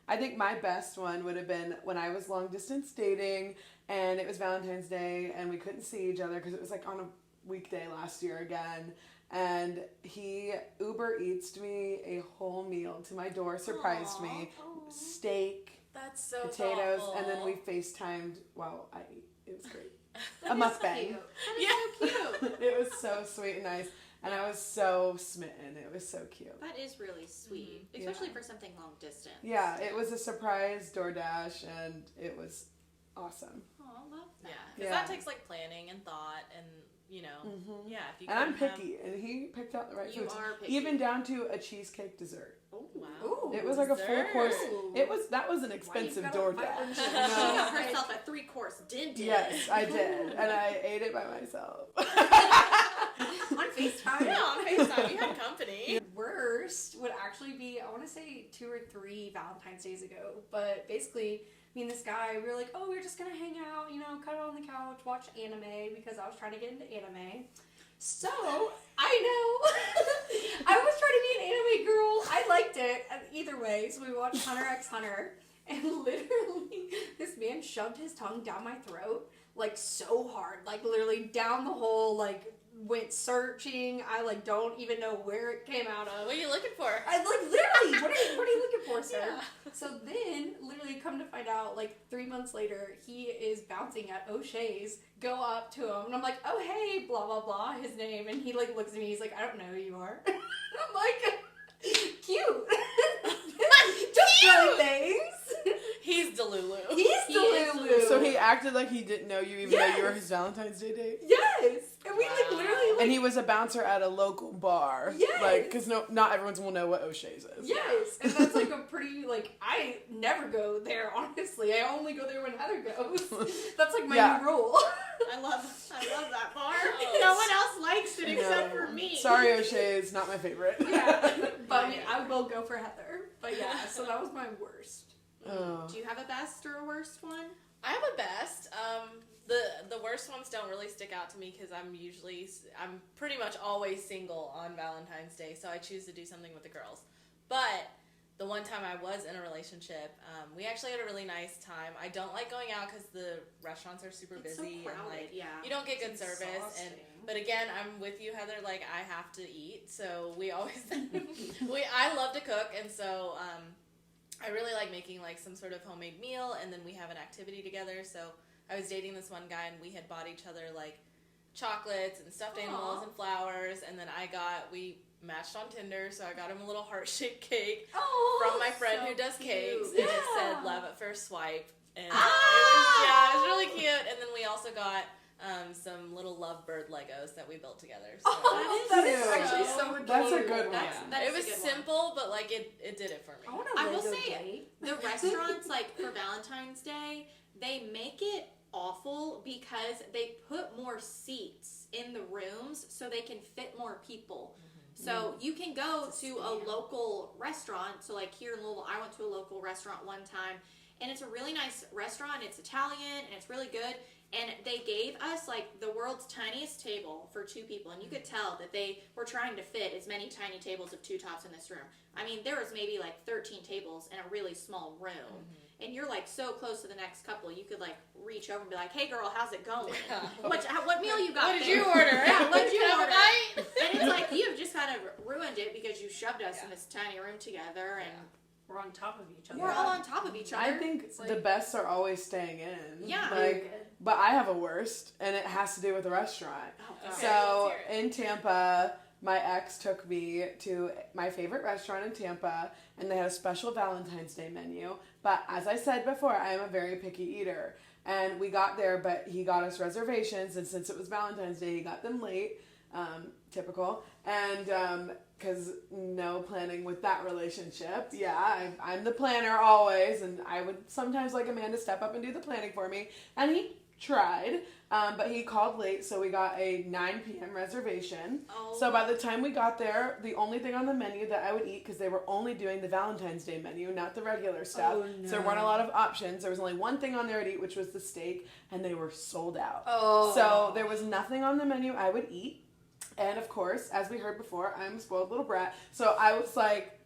I think my best one would have been when I was long distance dating and it was Valentine's Day and we couldn't see each other because it was like on a weekday last year again. And he Uber Eats'd me a whole meal to my door, surprised me. Steak, That's so potatoes, thoughtful. and then we FaceTimed while I ate. It was great. A That is mukbang. cute. That is so cute. It was so sweet and nice. And I was so smitten. It was so cute. That is really sweet, Mhm. especially Yeah. for something long distance. Yeah, it was a surprise DoorDash and it was awesome. Oh, I love that. Yeah, because Yeah. that takes like planning and thought, and you know, Mm-hmm. yeah. If you And I'm couldn't have- picky, and he picked out the right You foods. are picky. Even down to a cheesecake dessert. Oh, Wow. Ooh. It was like a full course. Dessert. That was an expensive gotta DoorDash. fight when you she- She know? got herself a 3-course din. Yes, I did, and I ate it by myself. On FaceTime. Yeah, on FaceTime, you had company. Worst would actually be, I want to say 2 or 3 Valentine's days ago, but basically me and this guy, we were like, oh, we're just gonna hang out, you know, cuddle on the couch, watch anime, because I was trying to get into anime. So, I know. I was trying to be an anime girl. I liked it either way. So we watched Hunter x Hunter. And literally, this man shoved his tongue down my throat, like, so hard. Like, literally down the hole, like, went searching. I, like, don't even know where it came out of. What are you looking for? I, like, literally, what are you looking for, sir? Yeah. So then, literally, come to find out, like, 3 months later, he is bouncing at O'Shea's. Go up to him, and I'm like, oh, hey, blah, blah, blah, his name. And he, like, looks at me, he's like, I don't know who you are. I'm like, cute. Just silly things. He's Delulu. He's Delulu. So he acted like he didn't know you, even though you were his Valentine's Day date? Yes. And we, like, literally, like... And he was a bouncer at a local bar. Yes. Like, because not everyone will know what O'Shea's is. Yes. And that's, like, a pretty, like, I never go there, honestly. I only go there when Heather goes. That's, like, my new rule. I love that bar. No one else likes it except for me. Sorry, O'Shea's, not my favorite. Yeah. But, I mean, I will go for Heather. But, yeah, so that was my worst. Oh. Do you have a best or a worst one? I have a best. The worst ones don't really stick out to me because I'm pretty much always single on Valentine's Day, so I choose to do something with the girls. But the one time I was in a relationship, we actually had a really nice time. I don't like going out because the restaurants are super busy so crowded, and like yeah. you don't get good service. But again, I'm with you, Heather. Like I have to eat, so we always I love to cook, and so I really like making like some sort of homemade meal, and then we have an activity together. So I was dating this one guy, and we had bought each other like chocolates and stuffed animals and flowers, and then we matched on Tinder, so I got him a little heart-shaped cake from my friend who does cakes, and it said "Love at First Swipe," and it was really cute. And then we also got some little Lovebird Legos that we built together. So that is actually so adorable. That's a good one. It was simple, but like it did it for me. I will say the restaurants like for Valentine's Day, they make it awful because they put more seats in the rooms so they can fit more people. So you can go to a local restaurant. So like here in Louisville, I went to a local restaurant one time, and it's a really nice restaurant. It's Italian, and it's really good. And they gave us like the world's tiniest table for 2 people, and you could tell that they were trying to fit as many tiny tables of 2 tops in this room. I mean, there was maybe like 13 tables in a really small room, and you're like so close to the next couple, you could like reach over and be like, "Hey, girl, how's it going? What meal you got? What did you order? Yeah, what did you order?" And it's like you've just kind of ruined it because you shoved us in this tiny room together, and we're on top of each other. we're all on top of each other. I think the best are always staying in. Yeah. But I have a worst, and it has to do with the restaurant. Okay, So let's hear it. in Tampa, my ex took me to my favorite restaurant in Tampa, and they had a special Valentine's Day menu. But as I said before, I am a very picky eater. And we got there, but he got us reservations, and since it was Valentine's Day, he got them late. Typical. And because no planning with that relationship. Yeah, I'm the planner always, and I would sometimes like a man to step up and do the planning for me. And he tried, but he called late, so we got a 9 p.m. reservation. So by the time we got there, the only thing on the menu that I would eat, because they were only doing the Valentine's Day menu, not the regular stuff, so there weren't a lot of options. There was only one thing on there I'd eat, which was the steak, and they were sold out. So there was nothing on the menu I would eat. And of course, as we heard before, I'm a spoiled little brat. So I was like,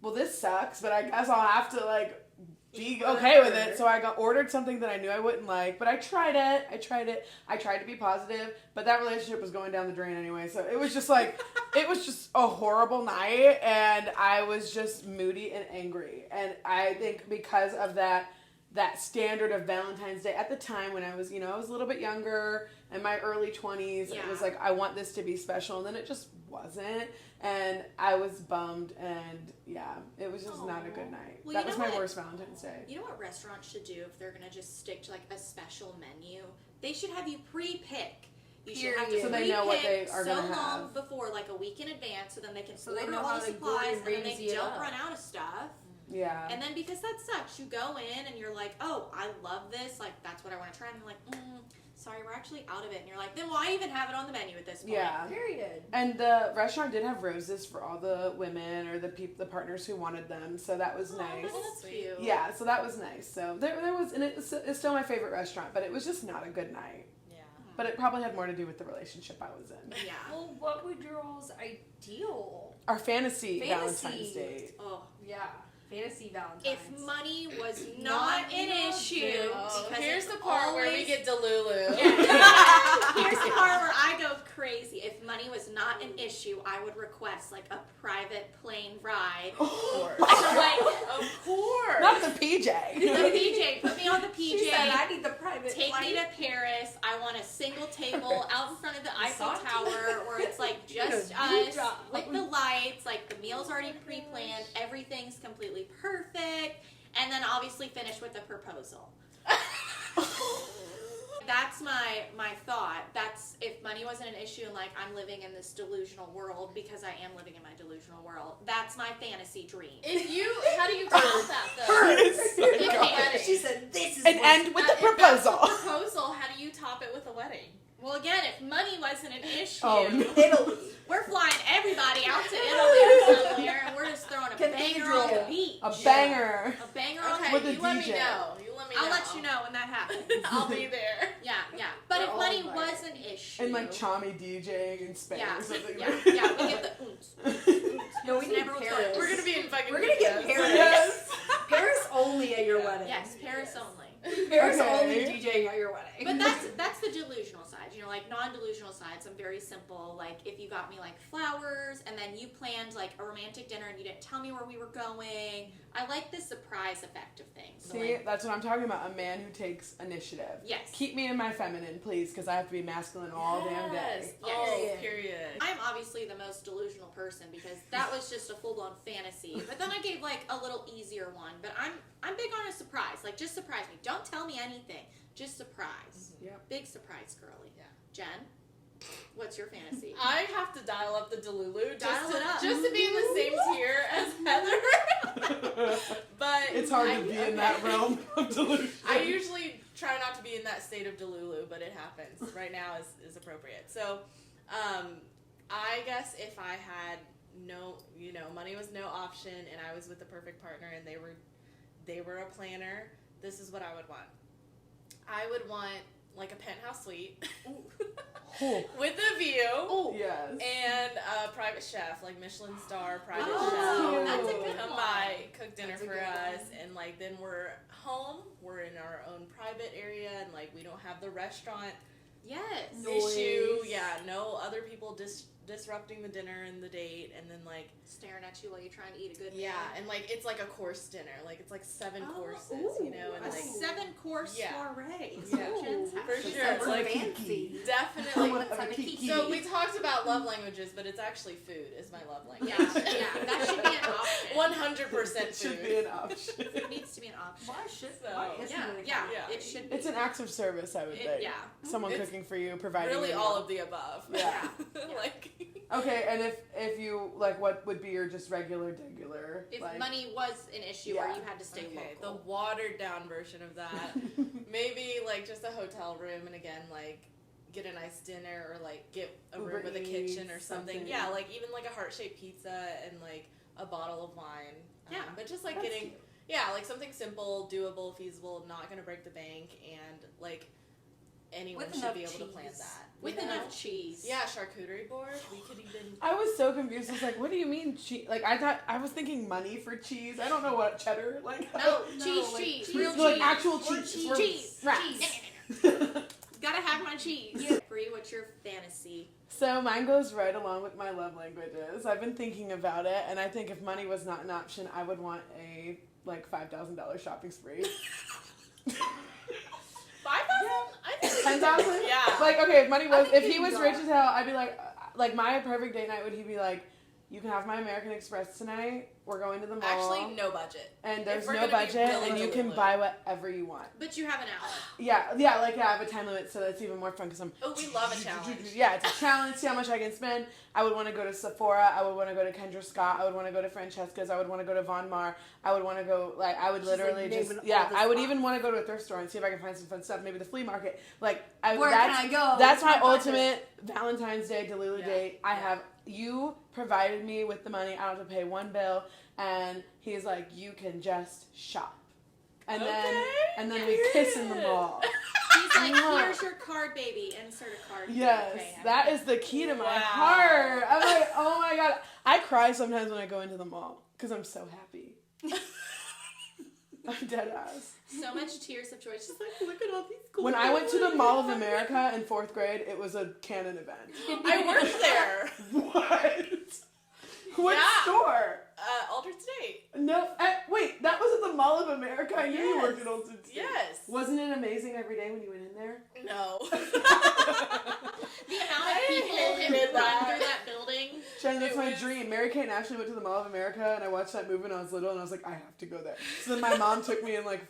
well, this sucks, but I guess I'll have to like be okay with it. So I ordered something that I knew I wouldn't like, but I tried it. I tried to be positive, but that relationship was going down the drain anyway. So it was just like, it was just a horrible night, and I was just moody and angry. And I think because of that standard of Valentine's Day at the time when I was, I was a little bit younger, in my early 20s, it was like, I want this to be special, and then it just wasn't, and I was bummed, and it was just not a good night. Well, that was my worst Valentine's Day. You know what restaurants should do if they're going to just stick to like a special menu? They should have you pre-pick. You should have to so they know what they are going to have. So long before, like a week in advance, so then they can they order know all how the to supplies, and then they don't up. run out of stuff. Yeah. And then because that sucks, you go in and you're like, oh, I love this. Like, that's what I want to try. And you're like, sorry, we're actually out of it. And you're like, then why even have it on the menu at this point? Yeah. Period. And the restaurant did have roses for all the women or the partners who wanted them. So that was nice. That's cute. Yeah, so that was nice. So there was, and it's still my favorite restaurant, but it was just not a good night. Yeah. but it probably had more to do with the relationship I was in. Yeah. Well, what would your all's ideal? Our fantasy Valentine's date. Oh. Yeah. Fantasy Valentine's. If money was not an issue, Oh, because here's it's the part where we always- get Delulu. Here's the part where I go crazy. If money was not an issue, I would request like a private plane ride. Of course. Like Of course. Not the PJ. the PJ, put me on the PJ. She said, I need the private Take flight. me to Paris. I want a single table out in front of the Eiffel Massage? Tower where it's like just Good us job. with the lights, like the meal's already pre-planned, everything's completely perfect, and then obviously finish with a proposal. That's my thought. That's if money wasn't an issue and like I'm living in this delusional world because I am living in my delusional world. That's my fantasy dream. How do you top that though? Okay. She said, this is And what's- end with the If that's proposal. the proposal, how do you top it with a wedding? Well, again, if money wasn't an issue, Oh, no. Italy. we're flying everybody out to Italy somewhere, and we're just throwing a banger on the Cathedral. beach. A banger. A banger on Okay, the With beach. a you let me DJ. know. You let me know. I'll let you know when that happens. I'll be there. Yeah, yeah. But We're if all money invited. was an issue, And like Chami DJing in Spain yeah, or something. yeah, yeah, we get the oons. No, we need Never Paris. returns. We're gonna be in fucking. We're gonna get Budapest. Paris. Yes. Paris only at your wedding. Yes, Paris only. Paris Okay. only DJing at your wedding. But that's the delusional side. You know, like non-delusional sides. I'm very simple. Like if you got me like flowers and then you planned like a romantic dinner and you didn't tell me where we were going. I like the surprise effect of things. So, See, like, that's what I'm talking about. A man who takes initiative. yes. Keep me in my feminine, please, because I have to be masculine all damn day. Yes. Oh, period. I'm obviously the most delusional person because that was just a full-blown fantasy. But then I gave like a little easier one. But I'm big on a surprise. Like just surprise me. Don't tell me anything. Just surprise. Yep. Big surprise, girly. Yeah. Jen, what's your fantasy? I have to dial up the Delulu Dial it up. just to be in the same tier as Heather. But It's hard to be in that realm of delusion. I usually try not to be in that state of Delulu, but it happens. Right now is appropriate. So, I guess if I had money was no option, and I was with the perfect partner, and they were a planner, this is what I would want. I would want like a penthouse suite Oh, with a view. yes. And a private chef, like Michelin star private Oh, chef. that's a good Come one. by, cook dinner That's a for good us, one. and like then we're home. We're in our own private area, and like we don't have the restaurant Yes. Noise. issue. Yeah, no other people disrupting the dinner and the date, and then like Staring at you while you're trying to eat a good yeah, meal. and like it's like a course dinner. Like it's like 7 Oh, courses, ooh, and A like 7-course Yeah. soiree. is Yeah. what Jen's Ooh, having. for She sure. said It's we're like fancy. definitely. Someone have a Like a kiki. kiki. So we talked about love languages, but it's actually food is my love language. Yeah, yeah, that should be an option. 100% It should food. be an option. It needs to be an option. Why should So- why isn't Yeah, it a yeah, Yeah. it should be. It's an act of service, I would think. Yeah. Someone It's cooking for you, providing Really, you a all meal. of the above. Yeah. Like. Okay, and if you like, what would be your just regular? If like, money was an issue or Yeah. you had to stay Okay, the local. watered down version of that. Maybe like just a hotel room, and again like get a nice dinner or like get a Uber room with a kitchen or Eats, something. something. Yeah, like even like a heart-shaped pizza and like a bottle of wine. Yeah. But just like That's getting cute. like something simple, doable, feasible, not gonna break the bank, and like anyone With should enough be able to plan cheese. that. With you know? enough cheese. Yeah, charcuterie board. We could even. I was so confused. I was like, "What do you mean cheese?" Like I was thinking money for cheese. I don't know what cheddar. Like No, No, cheese, like cheese, cheese. real like cheese. actual Or cheese. cheese. We're Cheese. rats. Gotta have my cheese. Bree, what's your fantasy? So mine goes right along with my love languages. I've been thinking about it, and I think if money was not an option, I would want a like $5,000 shopping spree. 5,000? I think 10,000? Yeah. Like, okay, if money I was, think if he you was got- rich as hell, I'd be like my perfect date night would he be like, you can have my American Express tonight. We're going to the mall. Actually, no budget. and there's if we're no gonna be budget, really and you can Delulu. buy whatever you want. But you have an hour. Yeah, I have a time limit, so that's even more fun because I'm. Oh, we love a challenge. Yeah, it's a challenge. See how much I can spend. I would want to go to Sephora. I would want to go to Kendra Scott. I would want to go to Francesca's. I would want to go to Von Mar. I would want to go I would She's, like, literally just naming all the I would spots. even want to go to a thrift store and see if I can find some fun stuff. Maybe the flea market. Like Where that's, can I go? That's my What's budget? ultimate Valentine's Day Delulu Yeah. date. I have you provided me with the money. I don't have to pay one bill, and he's like, you can just shop, and then we kiss in the mall. He's like, here's your card, baby. Insert a card. Yes, Okay, that is the key to my Wow. heart. I'm like, oh my god. I cry sometimes when I go into the mall because I'm so happy. I'm dead ass. so much tears of joy. Just like, Look at all these cool. When I went to the Mall of America in 4th grade, it was a canon event. I worked there. What? What Yeah. store? Altered State. No, wait, that was at the Mall of America? I knew you Yes. worked at Old State. Yes. Wasn't it amazing every day when you went in there? No. the amount of people hated who run that. through that building. Jen, that's It my was- dream. Mary Kate and Ashley went to the Mall of America, and I watched that movie when I was little, and I was like, I have to go there. So then my mom took me in like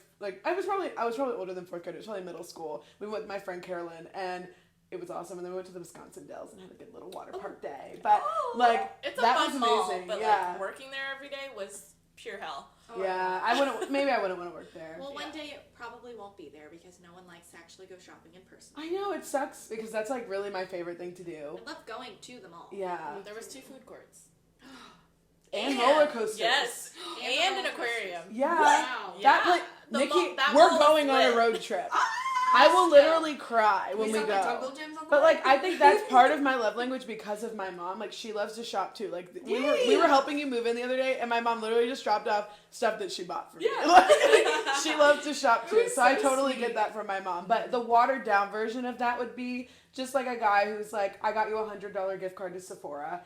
I was probably older than 4th grade. It was probably middle school. We went with my friend Carolyn, and it was awesome. And then we went to the Wisconsin Dells and had a good little water park day. But like It's a that fun was mall, amazing. but Yeah, like working there every day was pure hell. yeah. I wouldn't. Maybe I wouldn't want to work there. Well, one Yeah. day it probably won't be there because no one likes to actually go shopping in person. I know it sucks because that's like really my favorite thing to do. I love going to the mall. Yeah, There was 2 food courts. and Yeah. roller coasters. Yes. And And roller an aquarium. Yeah. Wow. That Yeah. like The Nikki, mall- that we're mall was going on a lit. road trip. I will literally cry when we saw the go. jungle gyms on the But way. like I think that's part of my love language because of my mom. Like she loves to shop too. Like we were helping you move in the other day, and my mom literally just dropped off stuff that she bought for me. Yeah. Like, she loves to shop too, was so I so totally sweet. get that from my mom. But the watered down version of that would be just like a guy who's like, I got you $100 gift card to Sephora.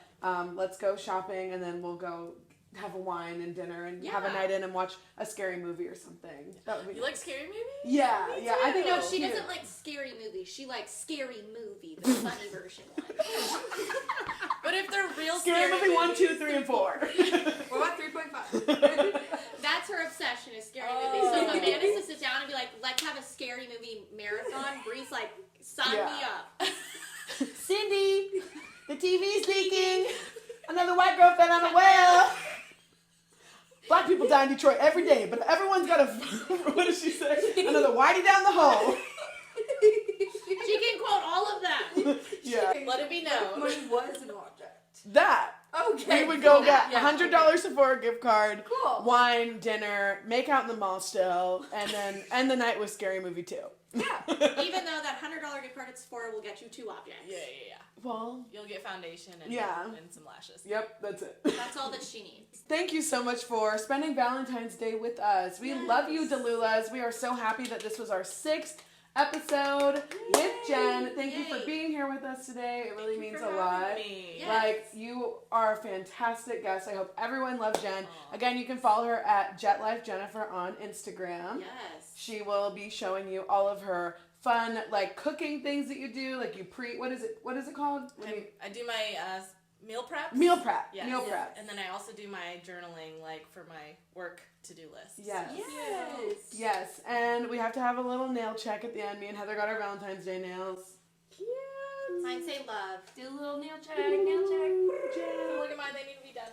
Let's go shopping, and then we'll go have a wine and dinner and have a Yeah. night in and watch a scary movie or something. That would be You like scary movies? yeah, Me yeah. I think too. that's She cute. doesn't like scary movies. She likes scary movie, the funny version one. But if they're real Scary movie 1, 2, 3, and 4. What about 3.5? That's her obsession is scary Oh. movies. So if a man is to sit down and be like, let's have a scary movie marathon, Bree's like, sign Yeah. me up. Cindy, the TV's leaking. Another white girl fell on a well. Black people die in Detroit every day, but everyone's got a. What does she say? Another whitey down the hole. She can quote all of that. Yeah, Let it be known. Money was an object. that. Okay. We would go cool. get Yeah. $100 Sephora gift card, Cool. wine, dinner, make out in the mall still, and then end the night with Scary Movie 2. Yeah. Even though that $100 gift card at Sephora will get you 2 objects. Yeah. Well, You'll get foundation and, Yeah. and some lashes. yep, that's it. That's all that she needs. Thank you so much for spending Valentine's Day with us. We love you, Delulas. We are so happy that this was our 6th episode with Jen. Thank you for Yay. being here with us today. It really Thank you means for a having lot. me. Yeah. Like, you are a fantastic guest. I hope everyone loves Jen. Aw. Again, you can follow her at JetLifeJennifer on Instagram. Yes. She will be showing you all of her fun, like, cooking things that you do. Like, you what is it called? When you- I do my meal prep. meal prep. Yes. Meal prep. And then I also do my journaling, like, for my work to-do list. Yes. Yes. Yes, and we have to have a little nail check at the end. Me and Heather got our Valentine's Day nails. Mine say love. Do a little nail check, nail check. Look at mine, they need to be done.